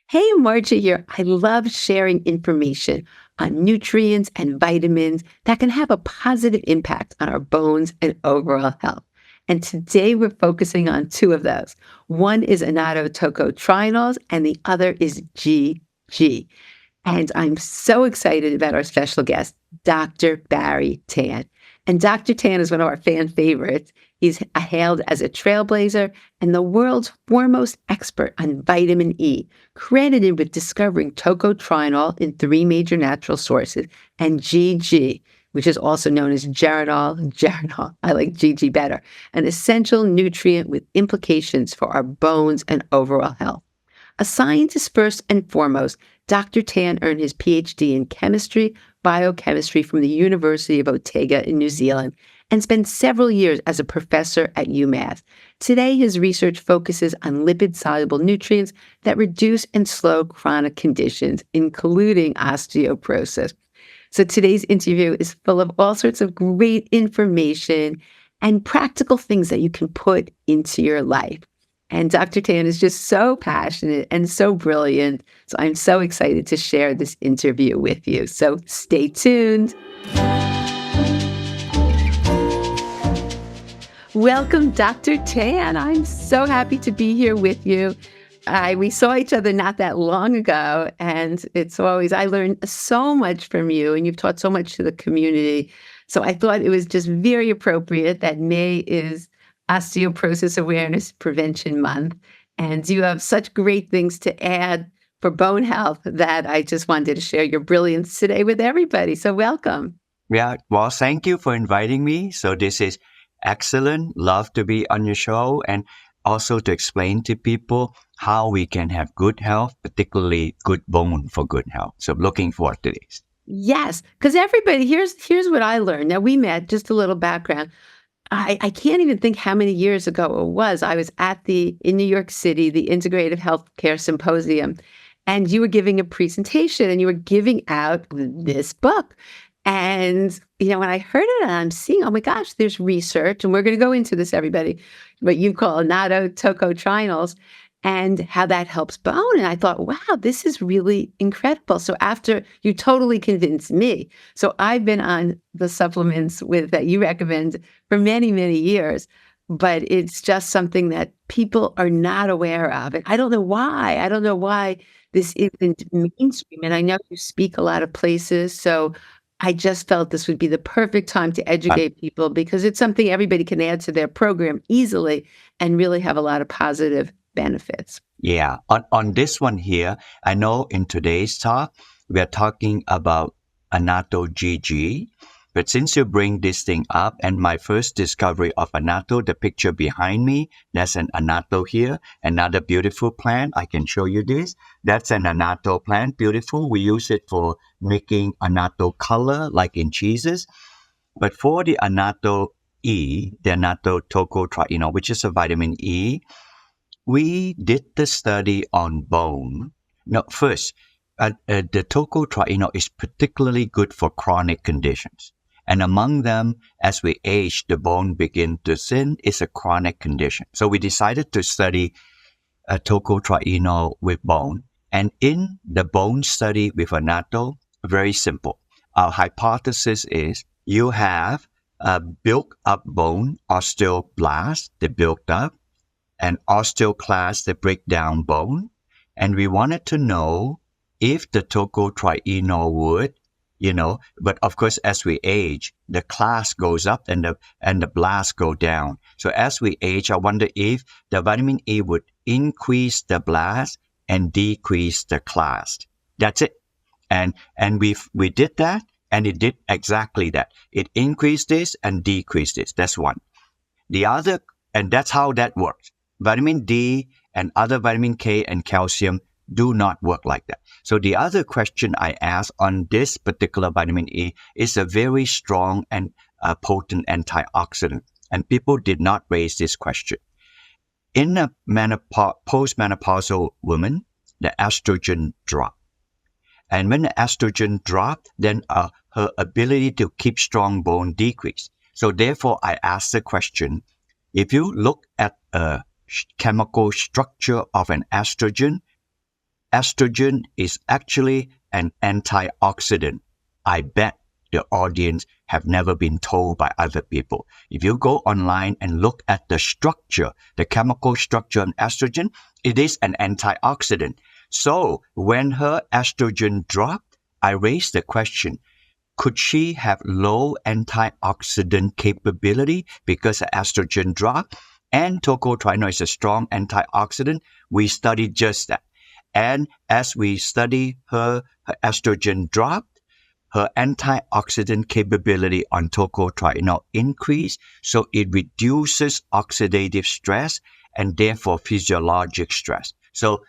Hey, Margie here. I love sharing information on nutrients and vitamins that can have a positive impact on our bones and overall health. And today we're focusing on two of those. One is Annatto Tocotrienols and the other is GG. And I'm so excited about our special guest, Dr. Barrie Tan. And Dr. Tan is one of our fan favorites. He's hailed as a trailblazer and the world's foremost expert on vitamin E, credited with discovering tocotrienol in three major natural sources and GG, which is also known as geranol. I like GG better, an essential nutrient with implications for our bones and overall health. A scientist first and foremost, Dr. Tan earned his PhD in chemistry, biochemistry from the University of Otago in New Zealand and spent several years as a professor at UMass. Today, his research focuses on lipid-soluble nutrients that reduce and slow chronic conditions, including osteoporosis. So today's interview is full of all sorts of great information and practical things that you can put into your life. And Dr. Tan is just so passionate and so brilliant. So I'm so excited to share this interview with you. So stay tuned. Welcome, Dr. Tan. I'm so happy to be here with you. We saw each other not that long ago, and I learned so much from you, and you've taught so much to the community. So I thought it was just very appropriate that May is Osteoporosis Awareness Prevention Month. And you have such great things to add for bone health that I just wanted to share your brilliance today with everybody. So welcome. Yeah, well, thank you for inviting me. So this is excellent. Love to be on your show and also to explain to people how we can have good health, particularly good bone for good health. So looking forward to this. Yes, because everybody, here's what I learned. Now, we met, just a little background. I can't even think how many years ago it was. I was in New York City, the Integrative Healthcare Symposium, and you were giving a presentation and you were giving out this book. And, when I heard it, I'm seeing, oh my gosh, there's research, and we're going to go into this, everybody, what you call Annatto Tocotrienols and how that helps bone. And I thought, wow, this is really incredible. So after you totally convinced me. So I've been on the supplements that you recommend for many, many years, but it's just something that people are not aware of. And I don't know why. I don't know why this isn't mainstream. And I know you speak a lot of places. So I just felt this would be the perfect time to educate people because it's something everybody can add to their program easily and really have a lot of positive benefits. Yeah. On this one here, I know in today's talk, we are talking about Annatto GG. But since you bring this thing up, and my first discovery of Annatto, the picture behind me, that's an Annatto here, another beautiful plant. I can show you this. That's an Annatto plant, beautiful. We use it for making Annatto color, like in cheeses. But for the Annatto E, the Annatto Tocotrienol, which is a vitamin E, we did the study on bone. Now, first, the tocotrienol is particularly good for chronic conditions. And among them, as we age, the bone begins to thin. It's a chronic condition. So we decided to study tocotrienol with bone. And in the bone study with Annatto, very simple. Our hypothesis is you have a built-up bone, osteoblast, they built up, and osteoclast, the breakdown bone. And we wanted to know if the tocotrienol would, but of course, as we age, the class goes up and the blast go down. So as we age, I wonder if the vitamin E would increase the blast and decrease the class. That's it. And we did that, and it did exactly that. It increased this and decreased this. That's one. The other, and that's how that works. Vitamin D and other vitamin K and calcium do not work like that. So the other question I asked on this particular vitamin E is a very strong and potent antioxidant. And people did not raise this question. In a postmenopausal woman, the estrogen dropped. And when the estrogen dropped, then her ability to keep strong bone decreased. So therefore, I asked the question, if you look at a chemical structure of an estrogen, estrogen is actually an antioxidant. I bet the audience have never been told by other people. If you go online and look at the structure, the chemical structure of estrogen, it is an antioxidant. So when her estrogen dropped, I raised the question, could she have low antioxidant capability because her estrogen dropped? And tocotrienol is a strong antioxidant. We studied just that. And as we study her estrogen dropped, her antioxidant capability on tocotrienol increased, so it reduces oxidative stress and therefore physiologic stress. So,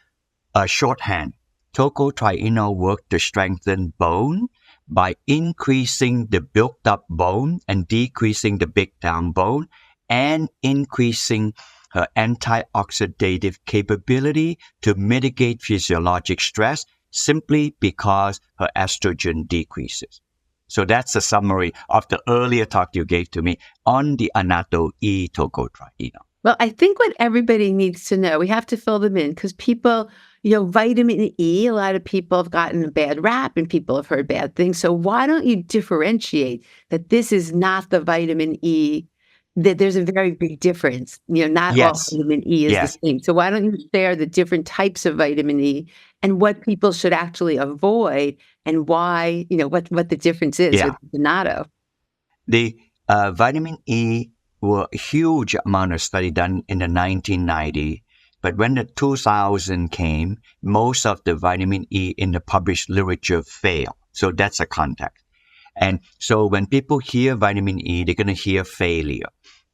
shorthand, tocotrienol works to strengthen bone by increasing the built-up bone and decreasing the big-down bone and increasing her antioxidative capability to mitigate physiologic stress simply because her estrogen decreases. So that's a summary of the earlier talk you gave to me on the Annatto E tocotrienol. Well, I think what everybody needs to know, we have to fill them in because people, vitamin E, a lot of people have gotten a bad rap and people have heard bad things. So why don't you differentiate that this is not the vitamin E, that there's a very big difference. Not all Yes. vitamin E is the same. So why don't you share the different types of vitamin E and what people should actually avoid and why, what the difference is with Annatto. The vitamin E were a huge amount of study done in the 1990s. But when the 2000 came, most of the vitamin E in the published literature failed. So that's a context. And so when people hear vitamin E, they're going to hear failure.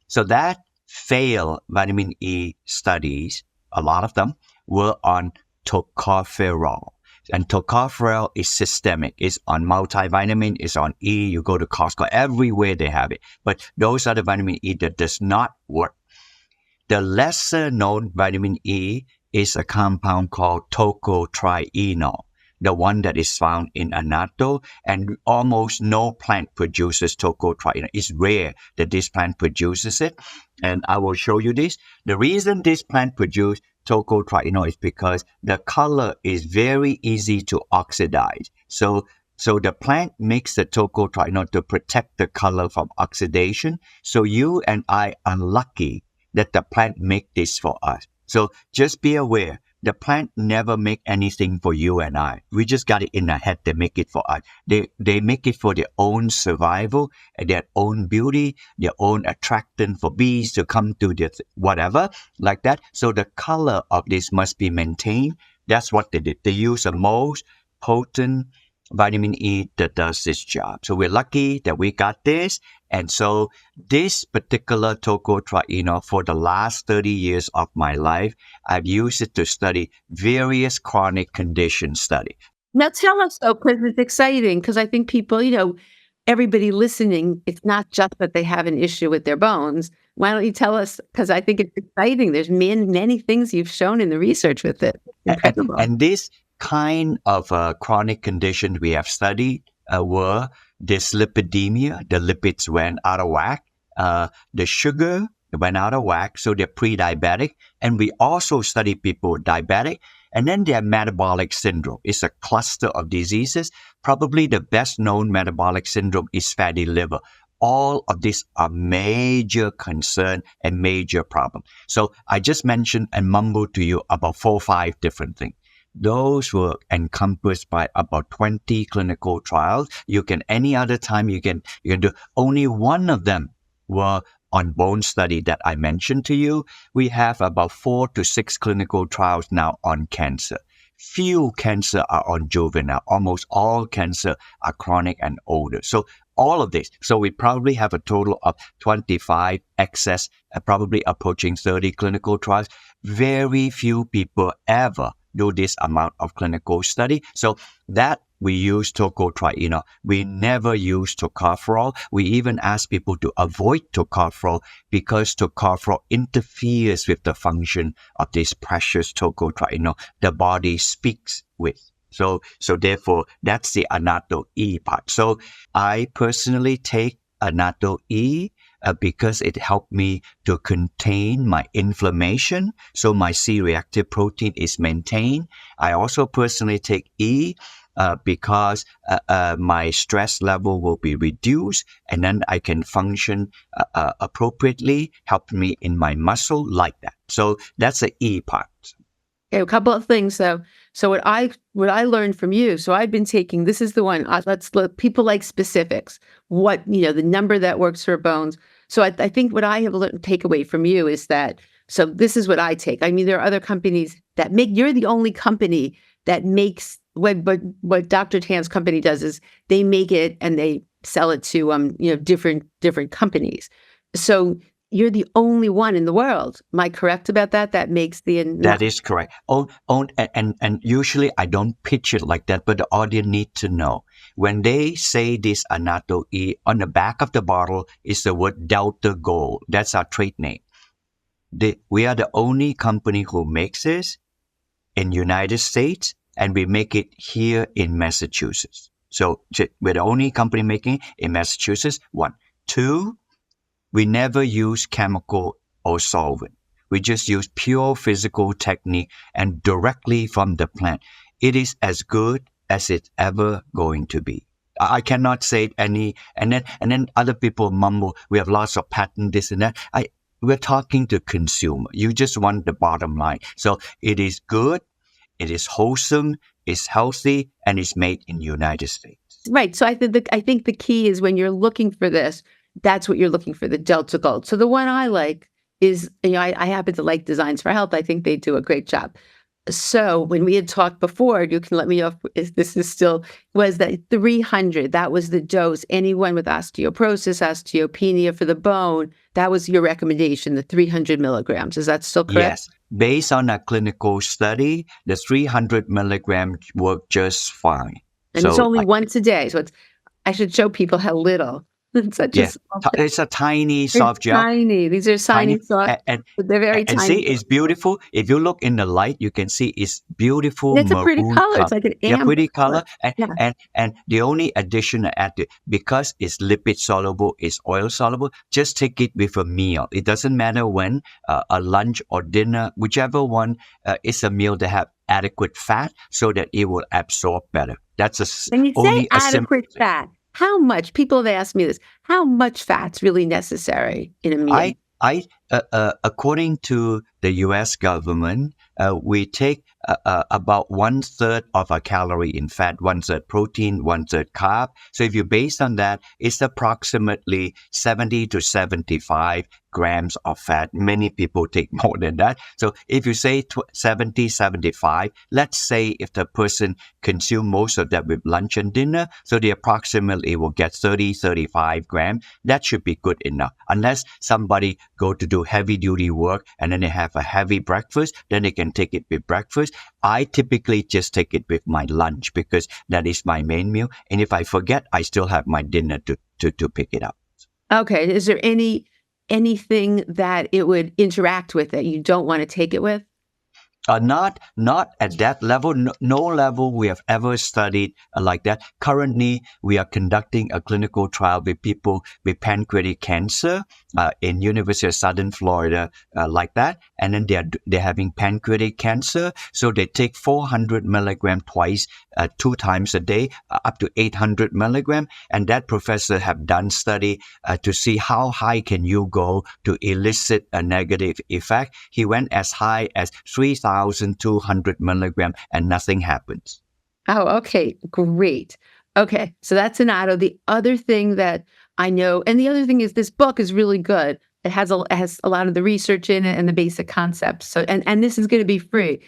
So that failed vitamin E studies, a lot of them, were on tocopherol. And tocopherol is systemic. It's on multivitamin, it's on E. You go to Costco, everywhere they have it. But those are the vitamin E that does not work. The lesser known vitamin E is a compound called tocotrienol, the one that is found in Annatto, and almost no plant produces tocotrienol. It's rare that this plant produces it, and I will show you this. The reason this plant produces tocotrienol is because the color is very easy to oxidize. So the plant makes the tocotrienol to protect the color from oxidation. So you and I are lucky that the plant make this for us. So just be aware, the plant never make anything for you and I. We just got it in our head. They make it for us. They make it for their own survival, and their own beauty, their own attractant for bees to come to their whatever, like that. So the color of this must be maintained. That's what they did. They use the most potent vitamin E that does this job. So we're lucky that we got this. And so this particular tocotrienol, for the last 30 years of my life, I've used it to study various chronic condition study. Now tell us though, because it's exciting, because I think people, everybody listening, it's not just that they have an issue with their bones. Why don't you tell us, because I think it's exciting. There's many things you've shown in the research with it. Incredible. And this kind of chronic condition we have studied were dyslipidemia, the lipids went out of whack, the sugar went out of whack, so they're pre-diabetic, and we also study people diabetic, and then they have metabolic syndrome. It's a cluster of diseases. Probably the best known metabolic syndrome is fatty liver. All of these are major concern and major problem. So I just mentioned and mumbled to you about 4 or 5 different things. Those were encompassed by about 20 clinical trials. Any other time you can do. Only one of them were on bone study that I mentioned to you. We have about 4 to 6 clinical trials now on cancer. Few cancer are on juvenile. Almost all cancer are chronic and older. So all of this. So we probably have a total of 25 excess, probably approaching 30 clinical trials. Very few people ever do this amount of clinical study. So that we use tocotrienol. We never use tocopherol. We even ask people to avoid tocopherol because tocopherol interferes with the function of this precious tocotrienol the body speaks with. So therefore, that's the Annatto E part. So I personally take Annatto E because it helped me to contain my inflammation, so my C-reactive protein is maintained. I also personally take E because my stress level will be reduced, and then I can function appropriately, help me in my muscle like that. So that's the E part. Okay, a couple of things though. So what I learned from you, so I've been taking, this is the one, let's look, people like specifics, what, the number that works for bones. So I think what I have learned, take away from you is that, so this is what I take. I mean, there are other companies that you're the only company that makes, what Dr. Tan's company does is they make it and they sell it to, different companies. So you're the only one in the world. Am I correct about that? That makes That is correct. And usually I don't pitch it like that, but the audience need to know. When they say this Annatto E, on the back of the bottle is the word Delta Gold. That's our trade name. We are the only company who makes this in United States, and we make it here in Massachusetts. So we're the only company making it in Massachusetts. 1. 2, we never use chemical or solvent. We just use pure physical technique and directly from the plant. It is as good as it's ever going to be. I cannot say any, and then other people mumble, we have lots of patent, this and that. We're talking to consumer. You just want the bottom line. So it is good, it is wholesome, it's healthy, and it's made in the United States. Right. So I think the key is when you're looking for this, that's what you're looking for, the Delta Gold. So the one I like is, I happen to like Designs for Health. I think they do a great job. So when we had talked before, you can let me know if this is still, was that 300, that was the dose. Anyone with osteoporosis, osteopenia for the bone, that was your recommendation, the 300 milligrams. Is that still correct? Yes. Based on a clinical study, the 300 milligrams work just fine. And it's only once a day. So I should show people how little. It's such it's a tiny soft gel. Tiny. These are tiny soft. But they're very tiny. And see, it's beautiful. If you look in the light, you can see it's beautiful. It's a pretty color. It's like an amber. Yeah, pretty color. And the only addition I add to, because it's lipid soluble, it's oil soluble, just take it with a meal. It doesn't matter when, a lunch or dinner, whichever one, it's a meal that have adequate fat so that it will absorb better. That's when you say adequate fat. How much? People have asked me this. How much fat's really necessary in a meal? According to the U.S. government, we take about 1/3 of our calorie in fat, 1/3 protein, 1/3 carb. So if you based on that, it's approximately 70 to 75 grams of fat. Many people take more than that. So if you say 70, 75, let's say if the person consume most of that with lunch and dinner, so they approximately will get 30, 35 grams. That should be good enough. Unless somebody go to do heavy duty work and then they have a heavy breakfast, then they can take it with breakfast. I typically just take it with my lunch because that is my main meal. And if I forget, I still have my dinner to pick it up. Okay. Is there anything that it would interact with that you don't want to take it with? Not at that level. No level we have ever studied like that. Currently, we are conducting a clinical trial with people with pancreatic cancer in University of Southern Florida, like that. And then they're having pancreatic cancer, so they take 400 milligram twice, 2 times a day, up to 800 milligram. And that professor have done study to see how high can you go to elicit a negative effect. He went as high as 3,200 milligram and nothing happens. Oh, okay. Great. Okay. So that's Annatto. The other thing that I know, and the other thing is this book is really good. It has a lot of the research in it and the basic concepts. So, and this is going to be free.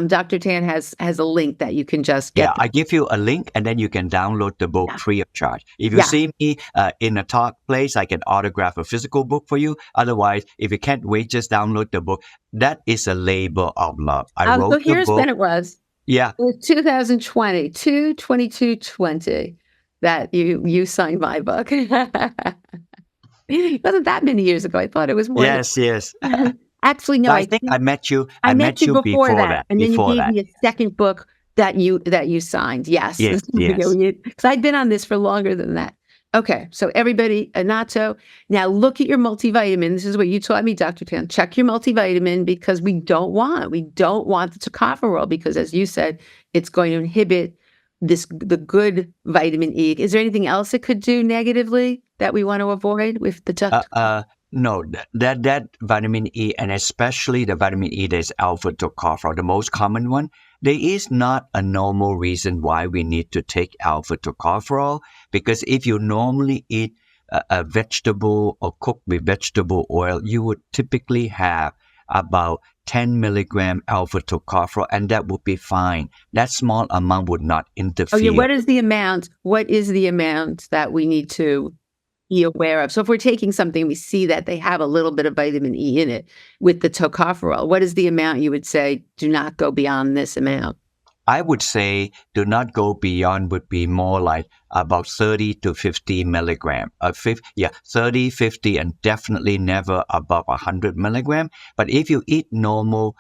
Dr. Tan has a link that you can just get. Yeah, I give you a link and then you can download the book free of charge. If you see me in a talk place, I can autograph a physical book for you. Otherwise, if you can't wait, just download the book. That is a labor of love. I wrote so here's the book. when it was. Yeah. It was 2020, 2/22/20 that you signed my book. It wasn't that many years ago. I thought it was more. Yes. Actually, no. I think I met you. I met you before that, and then you gave that. me a second book that you signed. Yes. Yes. Because I'd been on this for longer than that. Okay, so everybody, Annatto. Now look at your multivitamin. This is what you taught me, Dr. Tan. Check your multivitamin because we don't want the tocopherol because, as you said, it's going to inhibit the good vitamin E. Is there anything else it could do negatively that we want to avoid with the No, that vitamin E, and especially the vitamin E that is alpha-tocopherol, the most common one, there is not a normal reason why we need to take alpha-tocopherol, because if you normally eat a vegetable or cook with vegetable oil, you would typically have about 10 milligram alpha-tocopherol, and that would be fine. That small amount would not interfere. Oh, yeah. What is the amount? What is the amount that we need to be aware of? So if we're taking something, we see that they have a little bit of vitamin E in it with the tocopherol. What is the amount you would say, do not go beyond this amount? I would say do not go beyond would be more like about 30 to 50 milligram. 30, 50, and definitely never above 100 milligram. But if you eat normal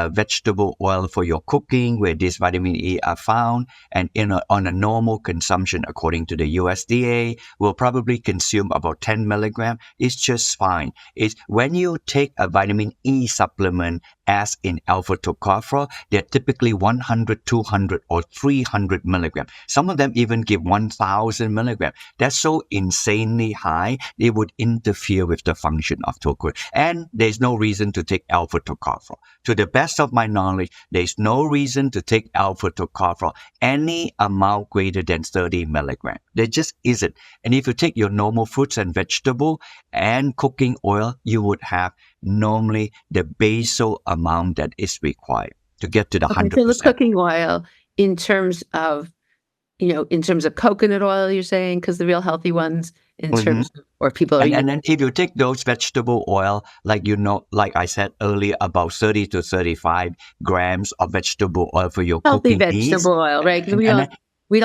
vegetable oil for your cooking where this vitamin E are found, and on a normal consumption according to the USDA, will probably consume about 10 milligram. It's just fine. It's when you take a vitamin E supplement as in alpha-tocopherol, they're typically 100, 200, or 300 milligram. Some of them even give 1,000 milligram. That's so insanely high, it would interfere with the function of tocopherol. And there's no reason to take alpha-tocopherol. To the best of my knowledge, there's no reason to take alpha-tocopherol any amount greater than 30 milligram. There just isn't. And if you take your normal fruits and vegetable and cooking oil, you would have normally the basal amount that is required to get to the 100%. So the cooking oil, in terms of coconut oil, you're saying, because the real healthy ones, in terms of, or people are and then if you take those vegetable oil, like I said earlier, about 30 to 35 grams of vegetable oil for your healthy cooking needs. vegetable oil, right? Because we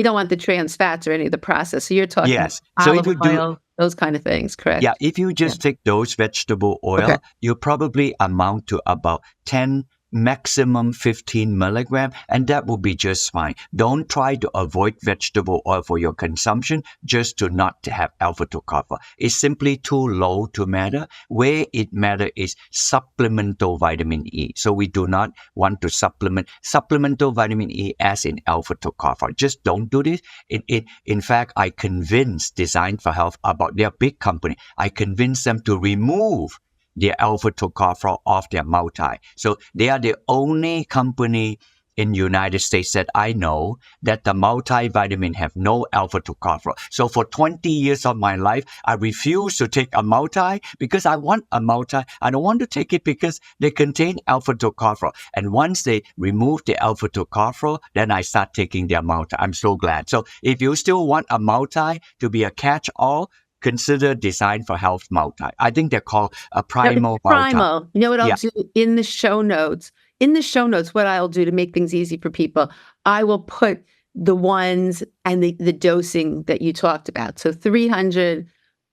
don't want the trans fats or any of the process. So you're talking olive oil, those kind of things, correct? Yeah, if you just take those vegetable oil, you probably amount to about 10, maximum 15 milligram, and that will be just fine. Don't try to avoid vegetable oil for your consumption just to not have alpha-tocopherol. It's simply too low to matter. Where it matters is supplemental vitamin E. So we do not want to supplement supplemental vitamin E as in alpha-tocopherol. Just don't do this. In fact, I convinced Design for Health about their big company. I convinced them to remove their alpha-tocopherol off their multi. So they are the only company in United States that I know that the multivitamin have no alpha-tocopherol. So for 20 years of my life, I refuse to take a multi because I want a multi. I don't want to take it because they contain alpha-tocopherol. And once they remove the alpha-tocopherol, then I start taking their multi. I'm so glad. So if you still want a multi to be a catch-all, consider Design for Health multi. I think they're called a primal multi. Primal. You know what I'll do in the show notes? In the show notes, what I'll do to make things easy for people, I will put the ones and the dosing that you talked about. So 300,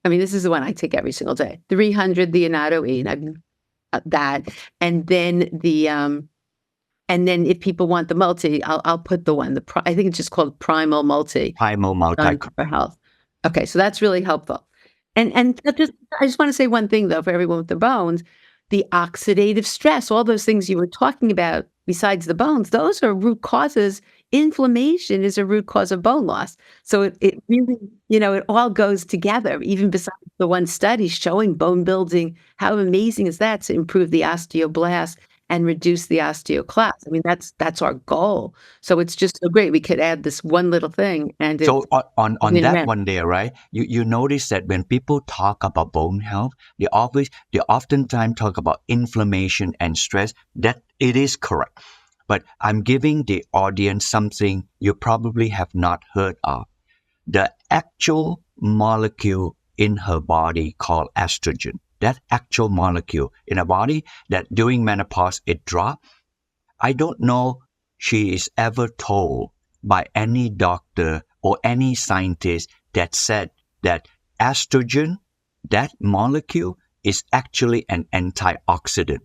this is the one I take every single day. 300, the Annatto E, and that. And then and then if people want the multi, I'll put the one. I think it's just called Primal Multi. Primal multi for health. Okay, so that's really helpful. And I just want to say one thing, though, for everyone with the bones, the oxidative stress, all those things you were talking about besides the bones, those are root causes. Inflammation is a root cause of bone loss. So it really, it all goes together, even besides the one study showing bone building. How amazing is that to improve the osteoblast and reduce the osteoclast? That's our goal. So it's just so great. We could add this one little thing. And so on that one there, right? You notice that when people talk about bone health, they oftentimes talk about inflammation and stress. That it is correct. But I'm giving the audience something you probably have not heard of. The actual molecule in her body called estrogen. That actual molecule in her body that during menopause it dropped. I don't know she is ever told by any doctor or any scientist that said that estrogen, that molecule, is actually an antioxidant.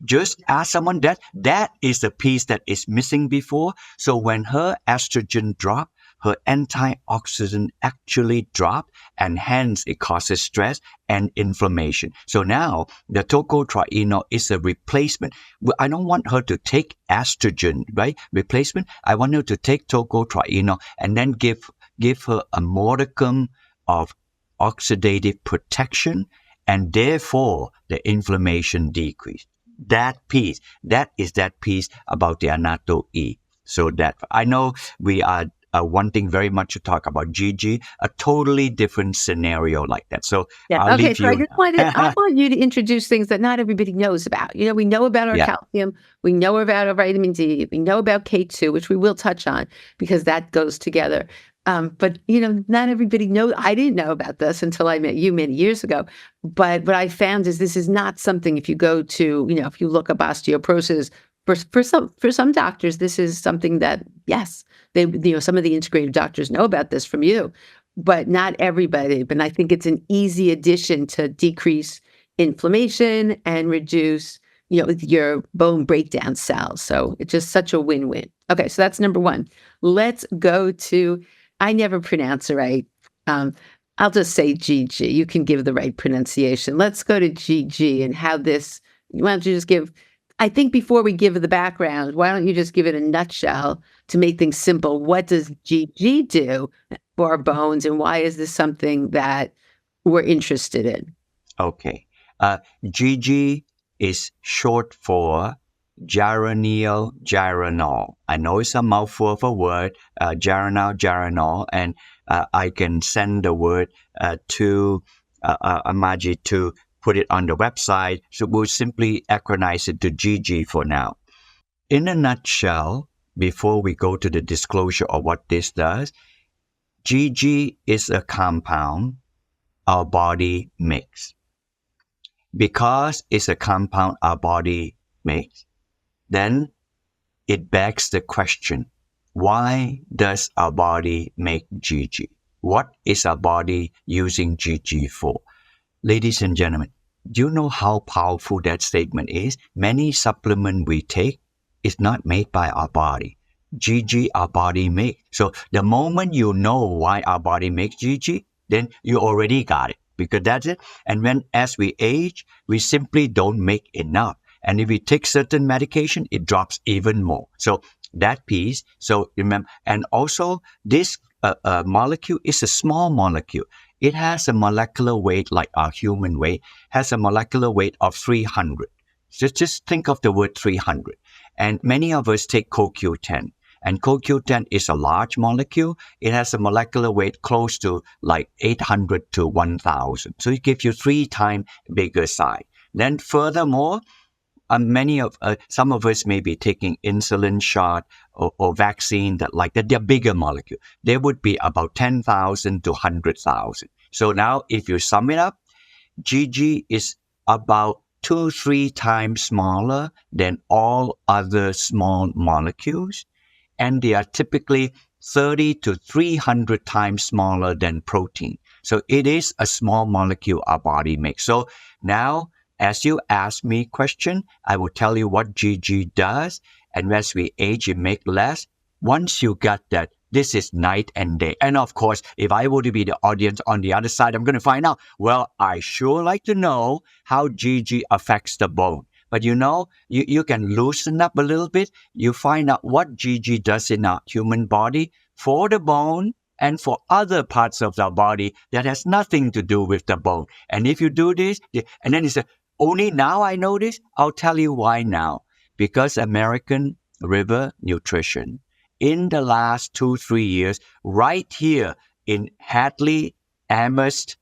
Just ask someone that is the piece that is missing before. So when her estrogen dropped, her antioxidant actually drop, and hence it causes stress and inflammation. So now the tocotrienol is a replacement. I don't want her to take estrogen, right? Replacement. I want her to take tocotrienol and then give her a modicum of oxidative protection, and therefore the inflammation decrease. That piece about the Annatto E. So that I know we are wanting very much to talk about GG, a totally different scenario like that. So Yeah. I'll Okay. leave So I you. just I want you to introduce things that not everybody knows about. We know about our Yeah. calcium, we know about our vitamin D, we know about K2, which we will touch on because that goes together. But not everybody knows. I didn't know about this until I met you many years ago. But what I found is this is not something. If you go to, if you look up osteoporosis, for some doctors, this is something that yes, they some of the integrative doctors know about this from you, but not everybody. But I think it's an easy addition to decrease inflammation and reduce your bone breakdown cells. So it's just such a win-win. Okay, so that's number one. Let's go to, I never pronounce it right. I'll just say GG. You can give the right pronunciation. Let's go to GG and how this, why don't you just give, I think before we give the background, why don't you just give it a nutshell to make things simple? What does GG do for our bones, and why is this something that we're interested in? Okay. GG is short for geranylgeraniol. I know it's a mouthful of a word, geranylgeraniol, and I can send the word to Margie to put it on the website. So we'll simply acronize it to GG for now. In a nutshell, before we go to the disclosure of what this does, GG is a compound our body makes. Because it's a compound our body makes, then it begs the question, why does our body make GG? What is our body using GG for? Ladies and gentlemen, do you know how powerful that statement is? Many supplements we take is not made by our body. GG our body makes. So the moment you know why our body makes GG, then you already got it. Because that's it. And as we age, we simply don't make enough. And if we take certain medication, it drops even more. So that piece, so remember, and also this molecule is a small molecule. It has a molecular weight like our human weight, has a molecular weight of 300. Just think of the word 300. And many of us take CoQ10. And CoQ10 is a large molecule. It has a molecular weight close to like 800 to 1,000. So it gives you 3 times bigger size. Then furthermore, some of us may be taking insulin shot or vaccine that they're bigger molecule. They would be about 10,000 to 100,000. So now if you sum it up, GG is about 2-3 times smaller than all other small molecules. And they are typically 30 to 300 times smaller than protein. So it is a small molecule our body makes. So now, as you ask me question, I will tell you what GG does. And as we age, it makes less. Once you got that, this is night and day. And of course, if I were to be the audience on the other side, I'm going to find out, well, I sure like to know how GG affects the bone. But you can loosen up a little bit. You find out what GG does in our human body for the bone and for other parts of our body that has nothing to do with the bone. And if you do this, and then you say, only now I know this, I'll tell you why now. Because American River Nutrition, in the last 2-3 years, right here in Hadley, Amherst,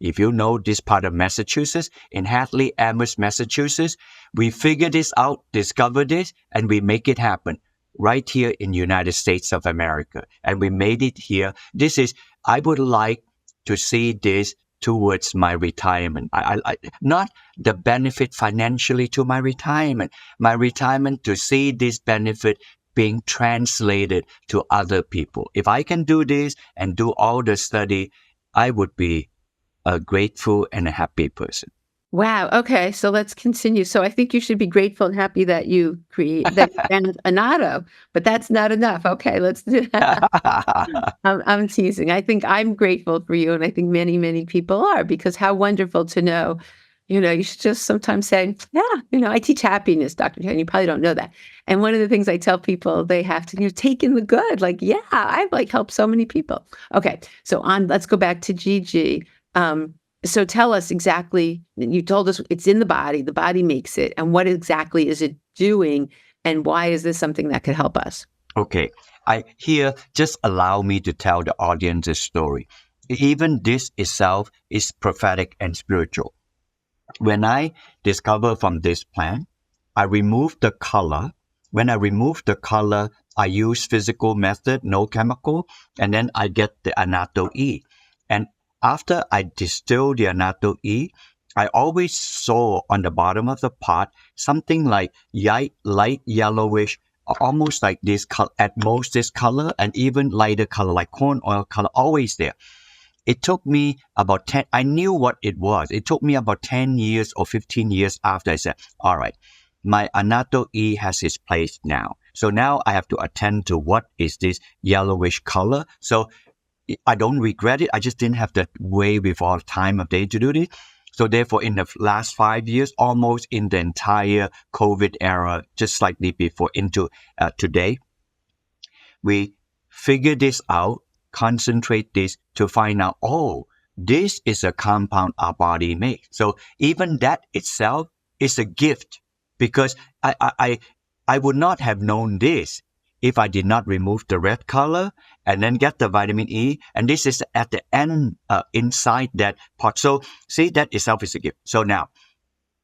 if you know this part of Massachusetts, in Hadley, Amherst, Massachusetts, we figured this out, discovered this, and we make it happen right here in the United States of America. And we made it here. I would like to see this towards my retirement. I not the benefit financially to my retirement to see this benefit being translated to other people. If I can do this and do all the study, I would be a grateful and a happy person. Wow. Okay. So let's continue. So I think you should be grateful and happy that you found Annatto, but that's not enough. Okay. Let's do that. I'm teasing. I think I'm grateful for you, and I think many, many people are, because how wonderful to know, you should just sometimes say, yeah, I teach happiness, Dr. Tan. You probably don't know that. And one of the things I tell people, they have to, take in the good. Like, yeah, I've helped so many people. Okay. So let's go back to Gigi. So tell us exactly, you told us it's in the body makes it. And what exactly is it doing? And why is this something that could help us? Okay, just allow me to tell the audience a story. Even this itself is prophetic and spiritual. When I discover from this plant, I remove the color. When I remove the color, I use physical method, no chemical, and then I get the Annatto E. And after I distill the Annatto E, I always saw on the bottom of the pot something like light yellowish, almost like this color, at most this color, and even lighter color, like corn oil color, always there. It took me about 10, I knew what it was. It took me about 10 years or 15 years after I said, all right, my Annatto E has its place now. So now I have to attend to what is this yellowish color. So I don't regret it. I just didn't have the way with all time of day to do this. So therefore, in the last 5 years, almost in the entire COVID era, just slightly before into today, we figure this out, concentrate this to find out, oh, this is a compound our body makes. So even that itself is a gift, because I would not have known this if I did not remove the red color and then get the vitamin E. And this is at the end, inside that pot. So see, that itself is a gift. So now,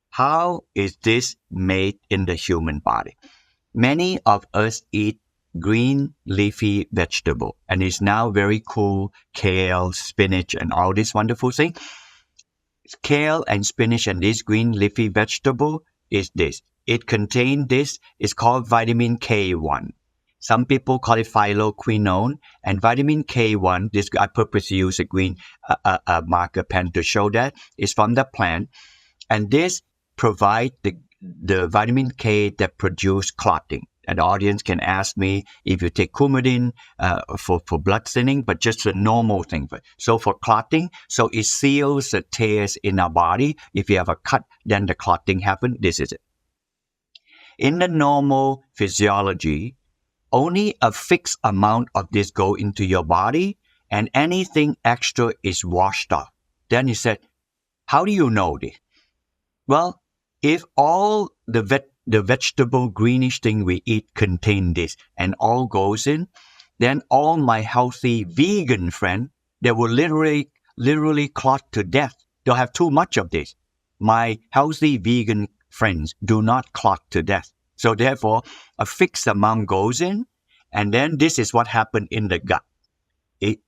how is this made in the human body? Many of us eat green leafy vegetable, and it's now very cool, kale, spinach, and all these wonderful things. Kale and spinach and this green leafy vegetable is this. It contains this. It's called vitamin K1. Some people call it phyloquinone, and vitamin K1, this I purposely use a green marker pen to show that it's from the plant, and this provides the vitamin K that produce clotting. And the audience can ask me if you take coumadin for blood thinning, but just a normal thing. So for clotting, so it seals the tears in our body. If you have a cut, then the clotting happens. This is it. In the normal physiology, only a fixed amount of this go into your body, and anything extra is washed off. Then he said, how do you know this? Well, if all the vegetable greenish thing we eat contain this and all goes in, then all my healthy vegan friends, they will literally clot to death. They'll have too much of this. My healthy vegan friends do not clot to death. So therefore, a fixed amount goes in, and then this is what happened in the gut. It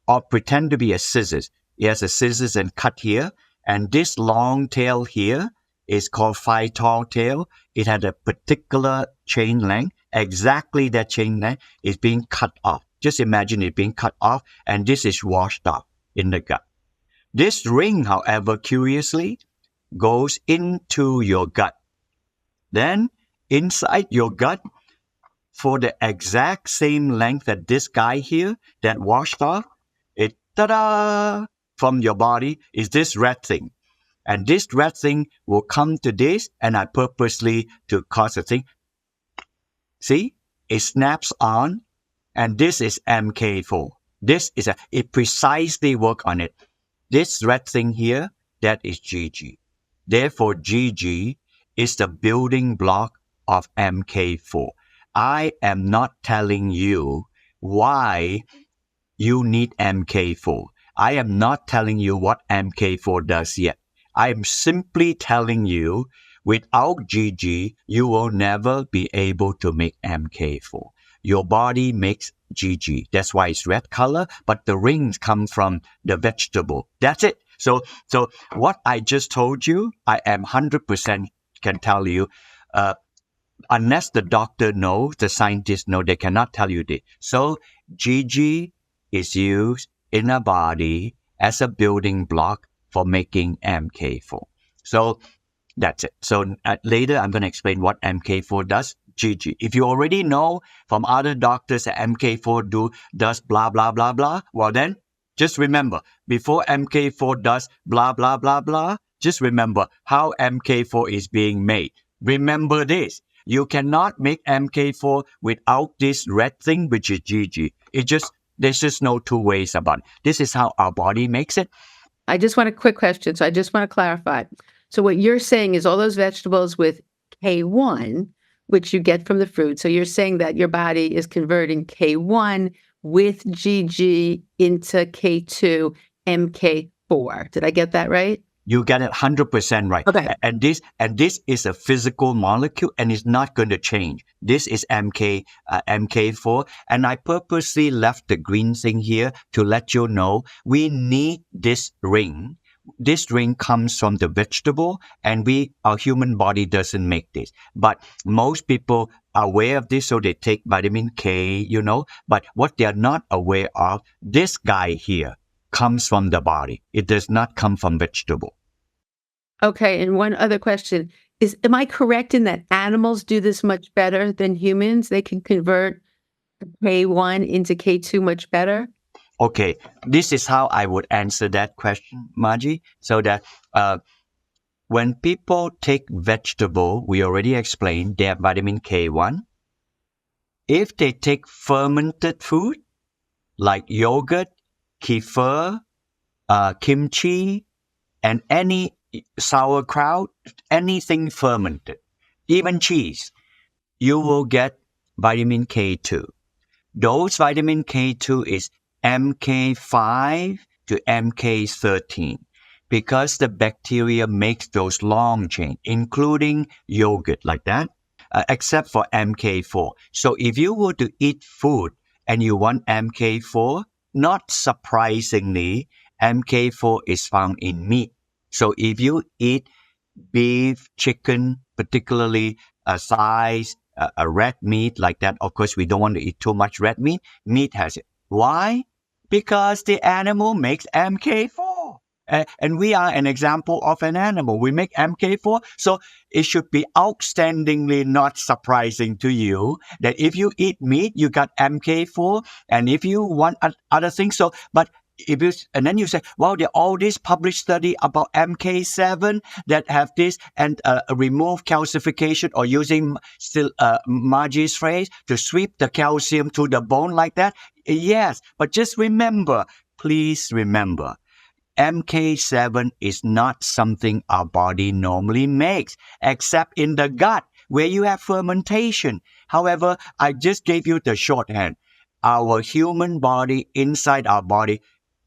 or pretend to be a scissors. It has a scissors and cut here, and this long tail here is called phytol tail. It had a particular chain length. Exactly that chain length is being cut off. Just imagine it being cut off, and this is washed off in the gut. This ring, however, curiously, goes into your gut. Then, inside your gut, for the exact same length that this guy here that washed off, it ta-da from your body is this red thing. And this red thing will come to this, and I purposely to cause a thing. See, it snaps on, and this is MK4. It precisely work on it. This red thing here, that is GG. Therefore, GG is the building block of MK4. I am not telling you why you need MK4. I am not telling you what MK4 does yet. I am simply telling you, without GG, you will never be able to make MK4. Your body makes GG. That's why it's red color, but the rings come from the vegetable. That's it. So what I just told you, I am 100% can tell you, unless the doctor knows, the scientists know, they cannot tell you this. So GG is used in a body as a building block for making MK4. So that's it. So later I'm going to explain what MK4 does. GG. If you already know from other doctors that MK4 does blah, blah, blah, blah, well then, just remember, before MK4 does blah, blah, blah, blah, just remember how MK4 is being made. Remember this. You cannot make MK4 without this red thing, which is GG. There's just no two ways about it. This is how our body makes it. I just want a quick question. So I just want to clarify. So what you're saying is all those vegetables with K1, which you get from the fruit. So you're saying that your body is converting K1 with GG into K2 MK4. Did I get that right? You get it 100% right. Okay. And this is a physical molecule and it's not going to change. This is MK4. And I purposely left the green thing here to let you know we need this ring. This ring comes from the vegetable and our human body doesn't make this. But most people are aware of this, so they take vitamin K, But what they are not aware of, this guy here comes from the body. It does not come from vegetable. Okay, and one other question is, am I correct in that animals do this much better than humans? They can convert K1 into K2 much better? Okay, this is how I would answer that question, Margie. So that when people take vegetable, we already explained they have vitamin K1. If they take fermented food like yogurt, kefir, kimchi, and any sauerkraut, anything fermented, even cheese, you will get vitamin K2. Those vitamin K2 is MK5 to MK13 because the bacteria makes those long chain, including yogurt like that, except for MK4. So if you were to eat food and you want MK4, not surprisingly, MK4 is found in meat. So if you eat beef, chicken, particularly thighs, a red meat like that, of course, we don't want to eat too much red meat. Meat has it. Why? Because the animal makes MK4. And we are an example of an animal. We make MK4. So it should be outstandingly not surprising to you that if you eat meat, you got MK4. And if you want other things, and then you say, wow, there are all these published study about MK7 that have this and remove calcification or using Margie's phrase to sweep the calcium to the bone like that. Yes, but just remember, please remember, MK7 is not something our body normally makes, except in the gut where you have fermentation. However, I just gave you the shorthand. Our human body, inside our body,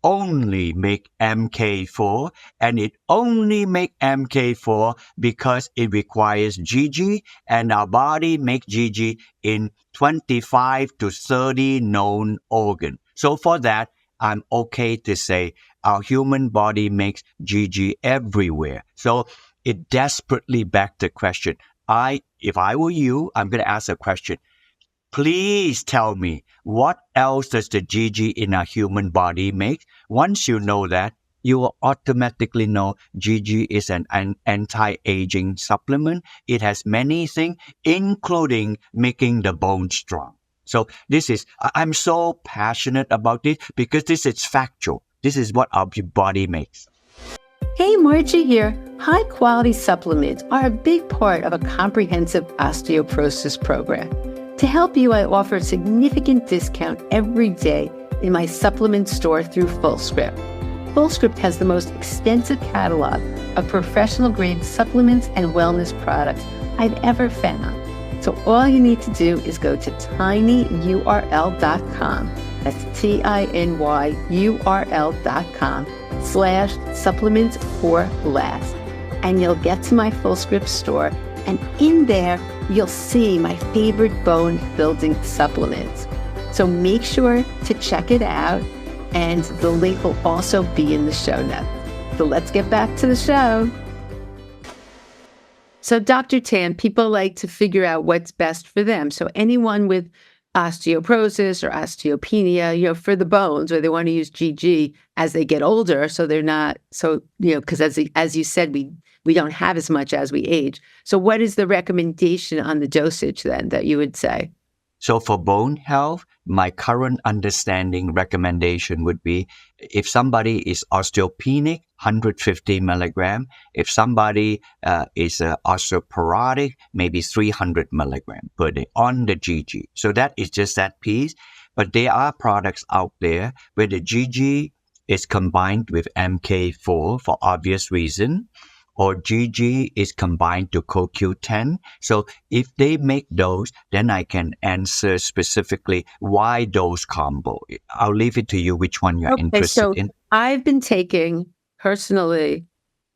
only make MK4, and it only make MK4 because it requires GG, and our body make GG in 25 to 30 known organs. So for that, I'm okay to say our human body makes GG everywhere. So it desperately begs the question. If I were you, I'm going to ask a question. Please tell me, what else does the GG in our human body make? Once you know that, you will automatically know GG is an anti-aging supplement. It has many things, including making the bone strong. So I'm so passionate about this because this is factual. This is what our body makes. Hey, Margie here. High-quality supplements are a big part of a comprehensive osteoporosis program. To help you, I offer a significant discount every day in my supplement store through FullScript. FullScript has the most extensive catalog of professional-grade supplements and wellness products I've ever found. So all you need to do is go to tinyurl.com. That's tinyurl.com/supplements4less. And you'll get to my FullScript store. And in there, you'll see my favorite bone building supplements. So make sure to check it out. And the link will also be in the show notes. So let's get back to the show. So Dr. Tan, people like to figure out what's best for them. So anyone with osteoporosis or osteopenia, for the bones, or they want to use GG as they get older. So they're not, because as you said, we don't have as much as we age. So what is the recommendation on the dosage then that you would say? So for bone health, my current understanding recommendation would be if somebody is osteopenic, 150 milligram. If somebody is osteoporotic, maybe 300 milligram per day on the GG. So that is just that piece. But there are products out there where the GG is combined with MK4 for obvious reason, or GG is combined to CoQ10. So if they make those, then I can answer specifically why those combo. I'll leave it to you which one you're interested in. I've been taking personally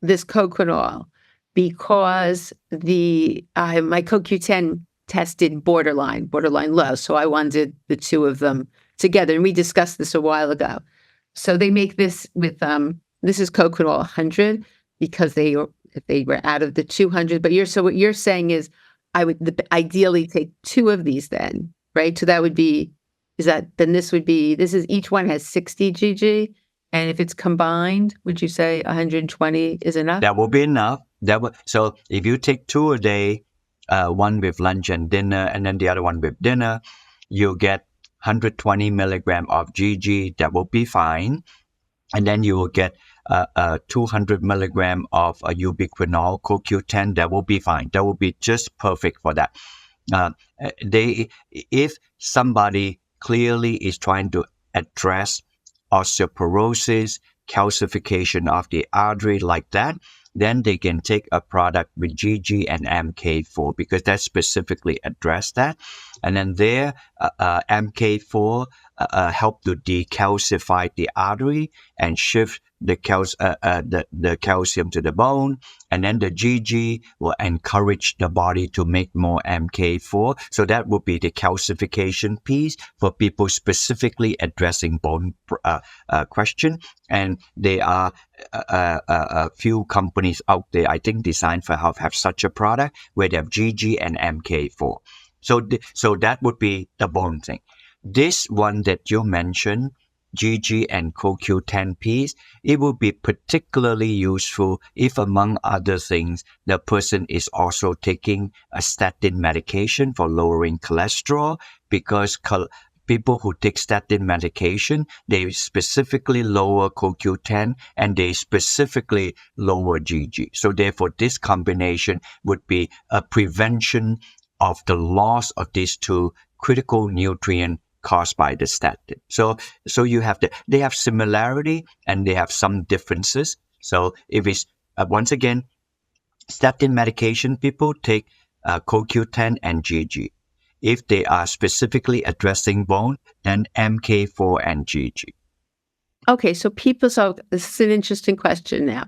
this Tocotrienol because my CoQ10 tested borderline low. So I wanted the two of them together. And we discussed this a while ago. So they make this with, this is Tocotrienol 100 because if they were out of the 200. But what you're saying is I would ideally take two of these then, right? So that would be, this is each one has 60 GG. And if it's combined, would you say 120 is enough? That will be enough. So if you take two a day, one with lunch and dinner, and then the other one with dinner, you get 120 milligram of GG. That will be fine. And then you will get 200 milligram of ubiquinol, CoQ10. That will be fine. That will be just perfect for that. If somebody clearly is trying to address osteoporosis, calcification of the artery like that, then they can take a product with GG and MK4 because that specifically address that. And then there, MK4 help to decalcify the artery and shift the calcium to the bone. And then the GG will encourage the body to make more MK4. So that would be the calcification piece for people specifically addressing bone question. And there are a few companies out there, I think Design for Health have such a product where they have GG and MK4. So that would be the bone thing. This one that you mentioned, GG and CoQ10 piece, it will be particularly useful if, among other things, the person is also taking a statin medication for lowering cholesterol, because people who take statin medication, they specifically lower CoQ10 and they specifically lower GG. So therefore, this combination would be a prevention of the loss of these two critical nutrients caused by the statin. So you have they have similarity and they have some differences. So if it's, once again, statin medication, people take CoQ10 and GG. If they are specifically addressing bone, then MK4 and GG. Okay, so this is an interesting question now.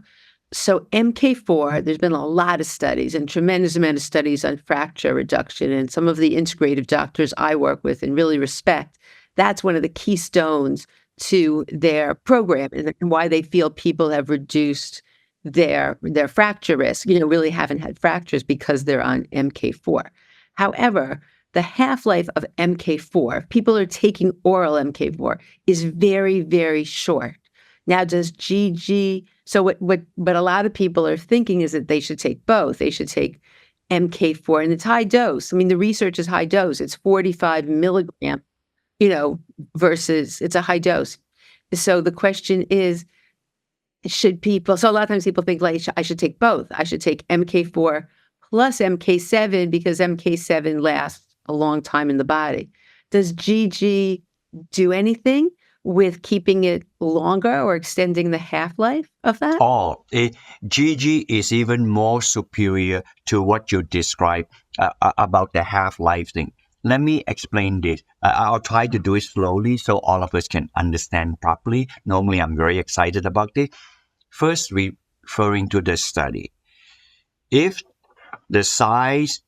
So MK4, there's been a lot of studies and tremendous amount of studies on fracture reduction, and some of the integrative doctors I work with and really respect, that's one of the keystones to their program and why they feel people have reduced their fracture risk, really haven't had fractures because they're on MK4. However, the half-life of MK4, if people are taking oral MK4, is very, very short. Now, does GG, so what a lot of people are thinking is that they should take both. They should take MK4, and it's high dose. I mean, the research is high dose. It's 45 milligram, versus it's a high dose. So the question is, so a lot of times people think like, I should take both. I should take MK4 plus MK7 because MK7 lasts a long time in the body. Does GG do anything with keeping it longer or extending the half-life of that? GG is even more superior to what you described about the half-life thing. Let me explain this. I'll try to do it slowly so all of us can understand properly. Normally, I'm very excited about this. First, referring to the study. If the size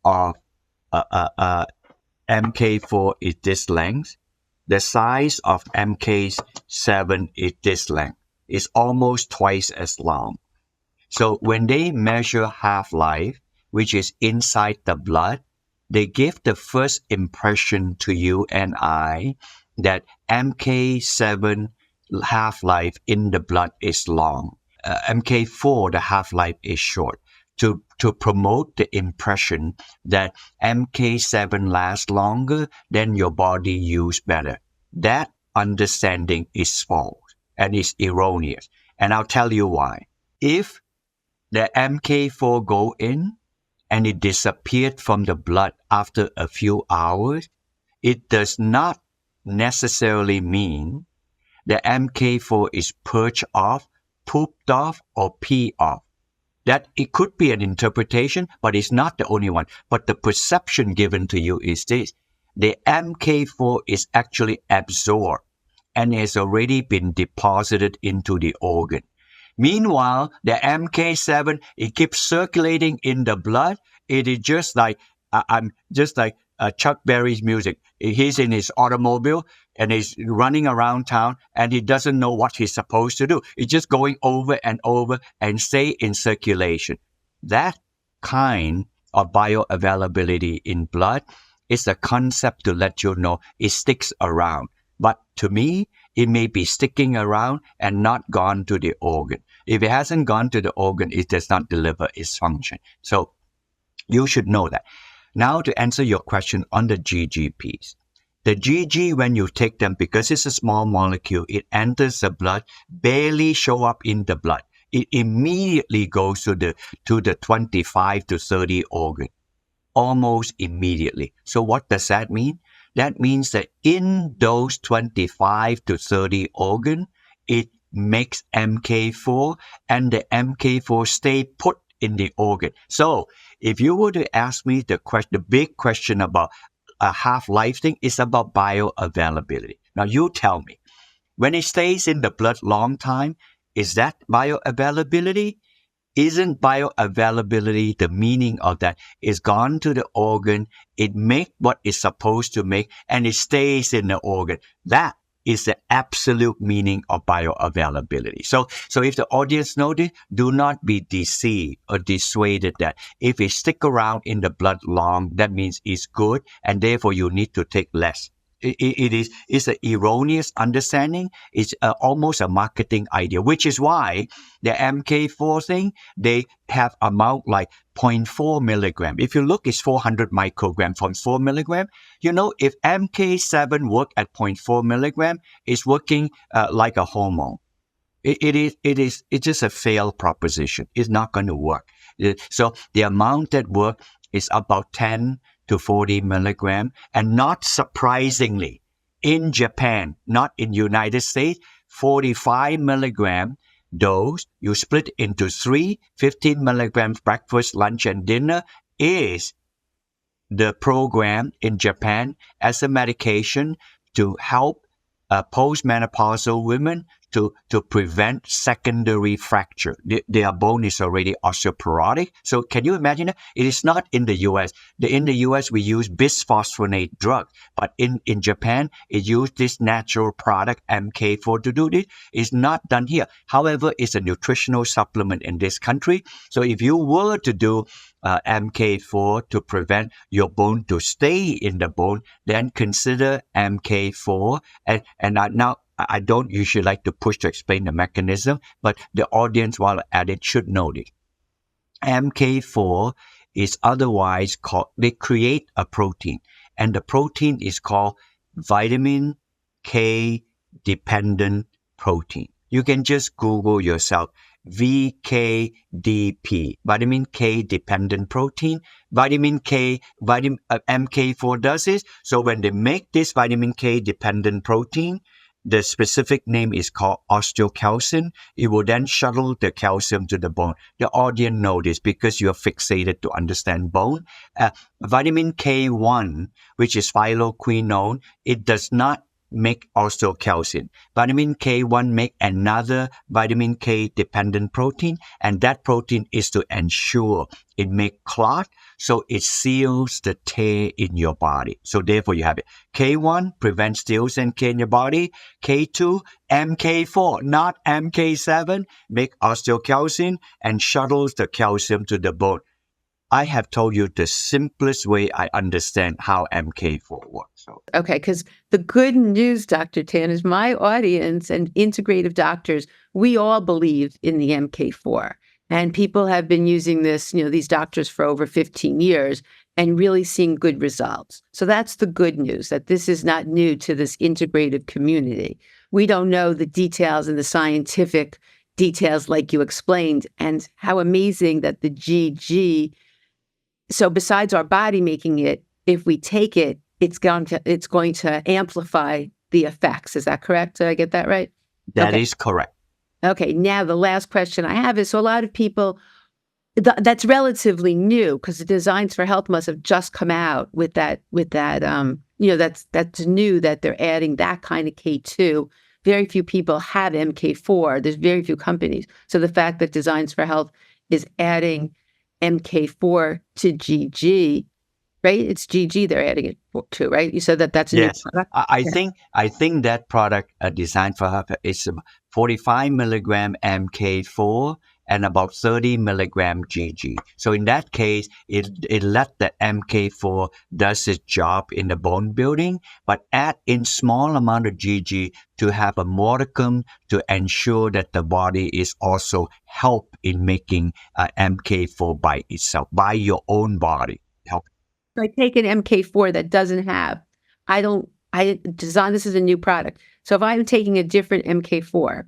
of MK4 is this length, the size of MK7 is this length. It's almost twice as long. So when they measure half-life, which is inside the blood, they give the first impression to you and I that MK7 half-life in the blood is long. MK4, the half-life is short. To promote the impression that MK7 lasts longer, then your body use better. That understanding is false and is erroneous. And I'll tell you why. If the MK4 go in and it disappeared from the blood after a few hours, it does not necessarily mean the MK4 is purged off, pooped off, or pee off. That it could be an interpretation, but it's not the only one. But the perception given to you is this. The MK4 is actually absorbed and has already been deposited into the organ. Meanwhile, the MK7, it keeps circulating in the blood. It is just like, Chuck Berry's music. He's in his automobile and he's running around town and he doesn't know what he's supposed to do. It's just going over and stay in circulation. That kind of bioavailability in blood is a concept to let you know it sticks around. But to me, it may be sticking around and not gone to the organ. If it hasn't gone to the organ, it does not deliver its function. So you should know that. Now to answer your question on the GGPs. The GG, when you take them, because it's a small molecule, it enters the blood, barely show up in the blood. It immediately goes to the 25 to 30 organ. Almost immediately. So what does that mean? That means that in those 25 to 30 organ, it makes MK4 and the MK4 stay put in the organ. So if you were to ask me the big question about a half-life thing, is about bioavailability. Now you tell me, when it stays in the blood long time, is that bioavailability? Isn't bioavailability the meaning of that? It's gone to the organ, it makes what it's supposed to make, and it stays in the organ. That is the absolute meaning of bioavailability. So if the audience know this, do not be deceived or dissuaded that if it stick around in the blood long, that means it's good, and therefore you need to take less. It's an erroneous understanding. It's almost a marketing idea, which is why the MK4 thing, they have amount like 0.4 milligram. If you look, it's 400 microgram from 4 milligram. You know, if MK7 work at 0.4 milligram, it's working like a hormone. It's just a failed proposition. It's not going to work. So the amount that work is about 10 to 40 milligram. And not surprisingly, in Japan, not in United States, 45 milligram dose, you split into 15 milligrams breakfast, lunch, and dinner is the program in Japan as a medication to help postmenopausal women to prevent secondary fracture. Their bone is already osteoporotic. So can you imagine that? It is not in the U.S. In the U.S., we use bisphosphonate drug. But in Japan, it used this natural product, MK4, to do this. It's not done here. However, it's a nutritional supplement in this country. So if you were to do MK4 to prevent your bone to stay in the bone, then consider MK4. And now, I don't usually like to push to explain the mechanism, but the audience, while at it, should know this. MK4 is otherwise called, they create a protein, and the protein is called vitamin K dependent protein. You can just Google yourself, VKDP, vitamin K dependent protein. MK4 does this. So when they make this vitamin K dependent protein, the specific name is called osteocalcin. It will then shuttle the calcium to the bone. The audience knows this because you are fixated to understand bone. Vitamin K1, which is phylloquinone, it does not make osteocalcin. Vitamin K1 make another vitamin K dependent protein, and that protein is to ensure it make clot, so it seals the tear in your body. So therefore you have it. K1 prevents tears and tear in your body. K2, MK4, not MK7, make osteocalcin and shuttles the calcium to the bone. I have told you the simplest way I understand how MK4 works. So, Okay, because the good news, Dr. Tan, is my audience and integrative doctors, we all believe in the MK4. And people have been using this, these doctors for over 15 years and really seeing good results. So that's the good news, that this is not new to this integrative community. We don't know the details and the scientific details like you explained, and how amazing that the GG. So besides our body making it, if we take it, it's going to amplify the effects. Is that correct? Did I get that right? that Okay. is correct. Okay. Now the last question I have is, so a lot of people, that's relatively new because the Designs for Health must have just come out with that, that's new that they're adding that kind of K2. Very few people have MK4. There's very few companies. So the fact that Designs for Health is adding MK4 to GG, right? It's GG they're adding it to, right? You said that that's a new Yes, product. I think that product designed for her is 45 milligram MK4 and about 30 milligram GG. So in that case, it let the MK4 does its job in the bone building, but add in small amount of GG to have a modicum to ensure that the body is also help in making MK4 by itself, by your own body. Help. So I take an MK4 that doesn't have, I design this as a new product. So if I'm taking a different MK4,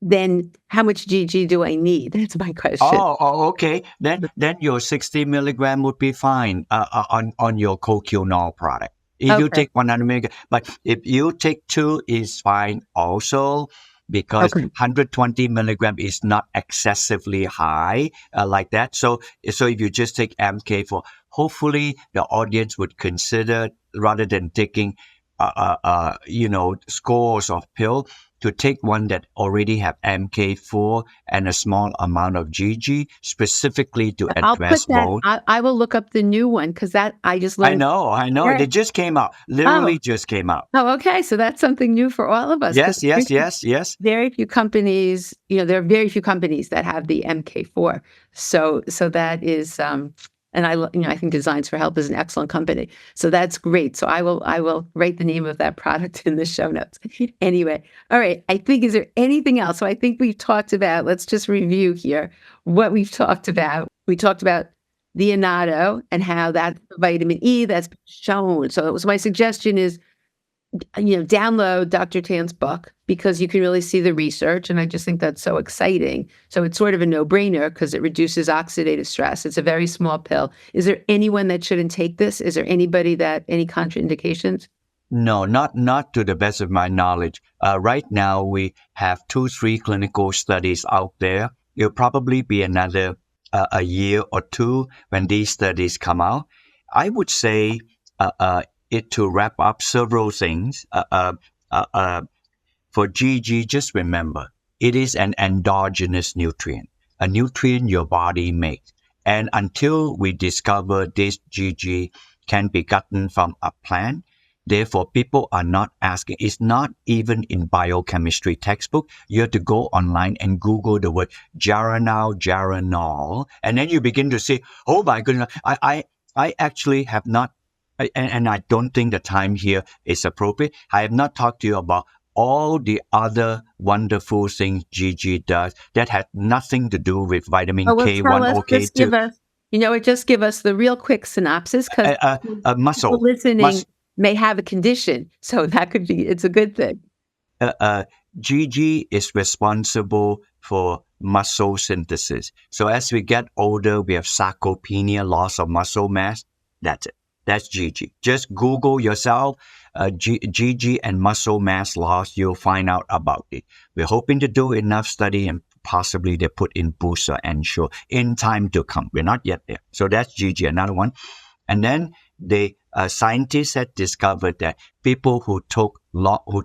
then how much GG do I need? That's my question. Okay. Then your 60 milligram would be fine on your Tocotrienol product. If you Okay. take 100 milligram, but if you take two, is fine also because Okay. 120 milligram is not excessively high like that. So if you just take MK4, hopefully the audience would consider rather than taking scores of pill to take one that already have MK4 and a small amount of GG specifically to I'll address put that, bone. I will look up the new one because that I just I learned. know, I know. Yeah. They just came out, Oh, literally just came out. oh, okay. So that's something new for all of us because Yes. very few companies, there are very few companies that have the MK4. So that is, and I think Designs for Health is an excellent company. So that's great. So I will write the name of that product in the show notes. Anyway, all right. I think, is there anything else? So I think we've talked about, let's just review here what we've talked about. We talked about the Annatto and how that's vitamin E that's been shown. So my suggestion is, download Dr. Tan's book because you can really see the research. And I just think that's so exciting. So it's sort of a no-brainer because it reduces oxidative stress. It's a very small pill. Is there anyone that shouldn't take this? Is there any contraindications? No, not to the best of my knowledge. Right now, we have 3 clinical studies out there. It'll probably be another a year or two when these studies come out. I would say it to wrap up several things. For GG, just remember, it is an endogenous nutrient, a nutrient your body makes. And until we discover this GG can be gotten from a plant, therefore people are not asking. It's not even in biochemistry textbook. You have to go online and Google the word geranylgeraniol, and then you begin to say, oh my goodness, I actually have not, and I don't think the time here is appropriate. I have not talked to you about all the other wonderful things GG does that had nothing to do with vitamin Oh, well, tell K1 us, or just K2. give us, just give us the real quick synopsis because people Muscle. listening may have a condition. So it's a good thing. GG is responsible for muscle synthesis. So as we get older, we have sarcopenia, loss of muscle mass. That's it. That's GG. Just Google yourself, GG and muscle mass loss. You'll find out about it. We're hoping to do enough study and possibly they put in booster and show in time to come. We're not yet there. So that's GG, another one. And then the scientists had discovered that people who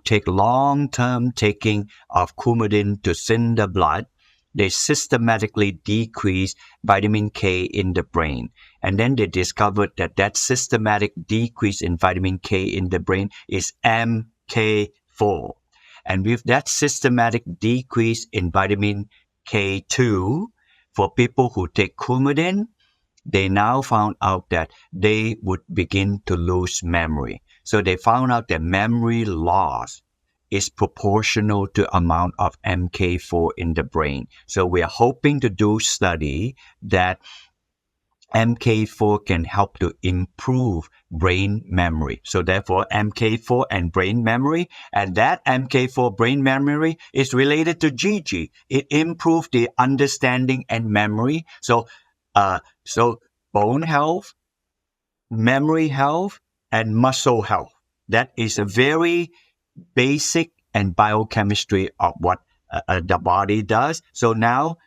take long-term taking of Coumadin to thin the blood, they systematically decrease vitamin K in the brain. And then they discovered that systematic decrease in vitamin K in the brain is MK4. And with that systematic decrease in vitamin K2, for people who take Coumadin, they now found out that they would begin to lose memory. So they found out that memory loss is proportional to amount of MK4 in the brain. So we are hoping to do study that MK4 can help to improve brain memory. So therefore, MK4 and brain memory, and that MK4 brain memory is related to GG. It improves the understanding and memory. So bone health, memory health, and muscle health. That is a very basic and biochemistry of what the body does. So now,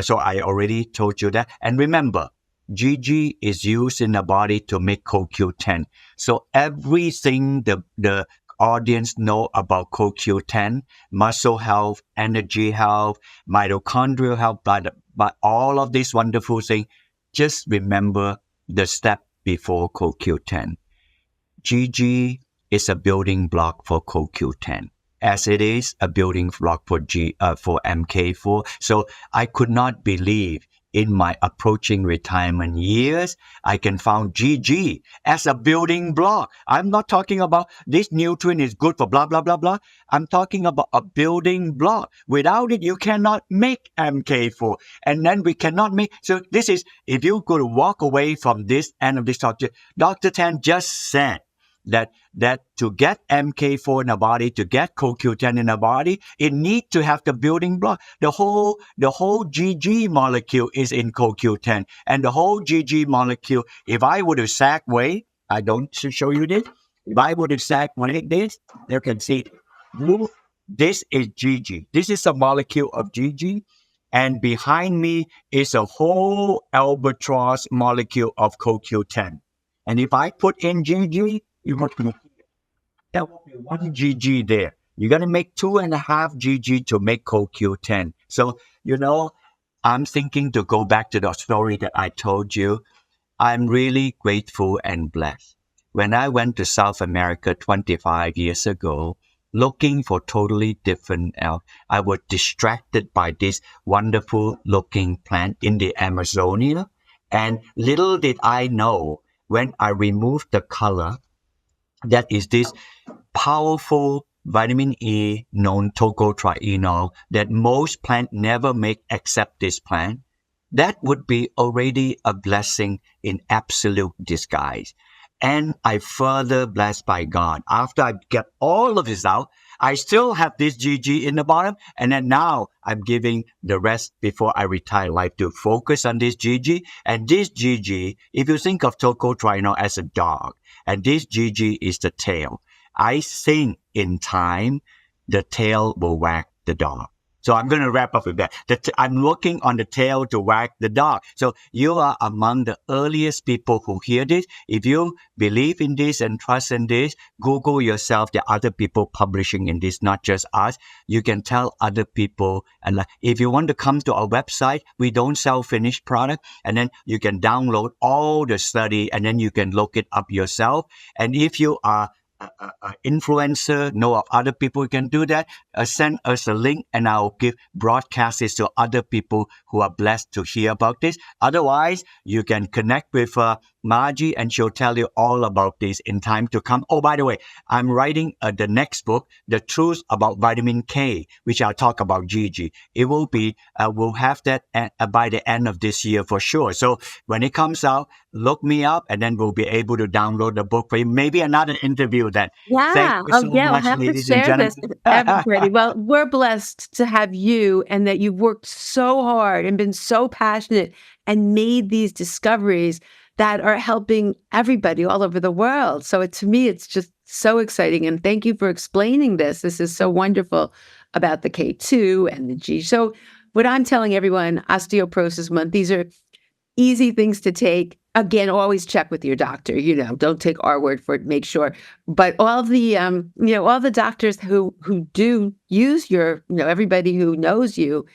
so I already told you that. And remember, GG is used in the body to make CoQ10. So everything the audience know about CoQ10, muscle health, energy health, mitochondrial health, but all of these wonderful things, just remember the step before CoQ10. GG is a building block for CoQ10, as it is a building block for MK4. So I could not believe in my approaching retirement years, I can found GG as a building block. I'm not talking about this nutrient is good for blah, blah, blah, blah. I'm talking about a building block. Without it, you cannot make MK4. And then we cannot make, so this is, if you could walk away from this end of this subject, Dr. Tan just said that to get MK4 in the body, to get CoQ10 in the body, it needs to have the building block. The whole GG molecule is in CoQ10, and the whole GG molecule, if I were to segue, I don't show you this. If I were to segue this, you can see this is GG. This is a molecule of GG. And behind me is a whole albatross molecule of CoQ10. And if I put in GG, that will be 1 GG there. You're going to make 2.5 GG to make CoQ10. So, I'm thinking to go back to the story that I told you. I'm really grateful and blessed. When I went to South America 25 years ago, looking for totally different health, I was distracted by this wonderful looking plant in the Amazonia. And little did I know, when I removed the color, that is this powerful vitamin E known tocotrienol that most plants never make except this plant. That would be already a blessing in absolute disguise. And I further blessed by God. After I get all of this out, I still have this GG in the bottom. And then now I'm giving the rest before I retire life to focus on this GG. And this GG, if you think of tocotrienol as a dog, and this GG is the tail, I think in time, the tail will wag the dog. So I'm going to wrap up with that. I'm looking on the tail to wag the dog. So you are among the earliest people who hear this. If you believe in this and trust in this, Google yourself. There are other people publishing in this, not just us. You can tell other people. And if you want to come to our website, we don't sell finished product. And then you can download all the study and then you can look it up yourself. And if you are influencer, know of other people who can do that, send us a link and I'll broadcast this to other people who are blessed to hear about this. Otherwise, you can connect with Margie and she'll tell you all about this in time to come. Oh, by the way, I'm writing the next book, The Truth About Vitamin K, which I'll talk about GG. It will be, we'll have that by the end of this year for sure. So when it comes out, look me up and then we'll be able to download the book for you. Maybe another interview then. Yeah. Thank you so We'll much, have to ladies and share gentlemen. this with everybody. Well, we're blessed to have you and that you've worked so hard and been so passionate and made these discoveries that are helping everybody all over the world. So to me, it's just so exciting. And thank you for explaining this. This is so wonderful about the K2 and the G. So what I'm telling everyone, Osteoporosis Month, these are easy things to take. Again, always check with your doctor. Don't take our word for it. Make sure. But all the, all the doctors who do use your, everybody who knows you,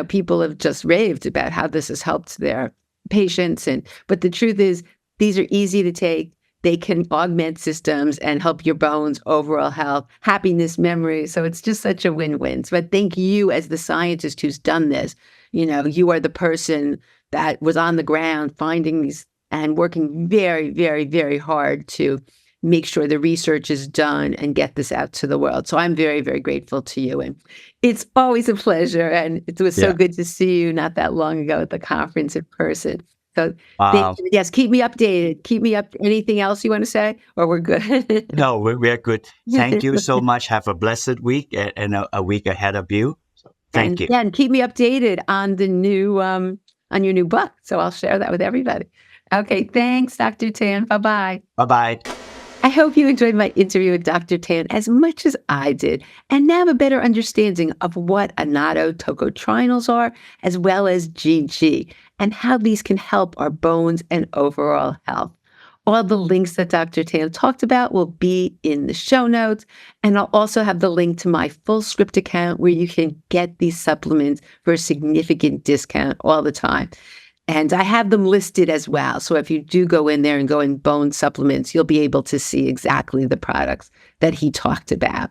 people have just raved about how this has helped their patients. But the truth is, these are easy to take. They can augment systems and help your bones, overall health, happiness, memory. So it's just such a win-win. So I thank you as the scientist who's done this. You are the person that was on the ground finding these and working very, very, very hard to make sure the research is done and get this out to the world. So I'm very, very grateful to you. And it's always a pleasure. And it was so Yeah. good to see you not that long ago at the conference in person. So thank Wow. you. Yes, keep me updated. Keep me up. Anything else you want to say? Or we're good? No, we're good. Thank you so much. Have a blessed week and a week ahead of you. So, thank And you. yeah, and keep me updated on the new on your new book. So I'll share that with everybody. Okay, thanks, Dr. Tan. Bye-bye. Bye-bye. I hope you enjoyed my interview with Dr. Tan as much as I did, and now have a better understanding of what Annatto tocotrienols are, as well as GG, and how these can help our bones and overall health. All the links that Dr. Tan talked about will be in the show notes, and I'll also have the link to my full script account where you can get these supplements for a significant discount all the time. And I have them listed as well. So if you do go in there and go in bone supplements, you'll be able to see exactly the products that he talked about.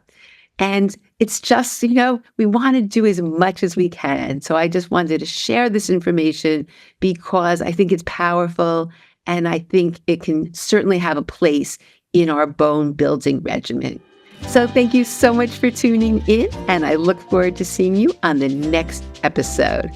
And it's just, we want to do as much as we can. So I just wanted to share this information because I think it's powerful and I think it can certainly have a place in our bone building regimen. So thank you so much for tuning in, and I look forward to seeing you on the next episode.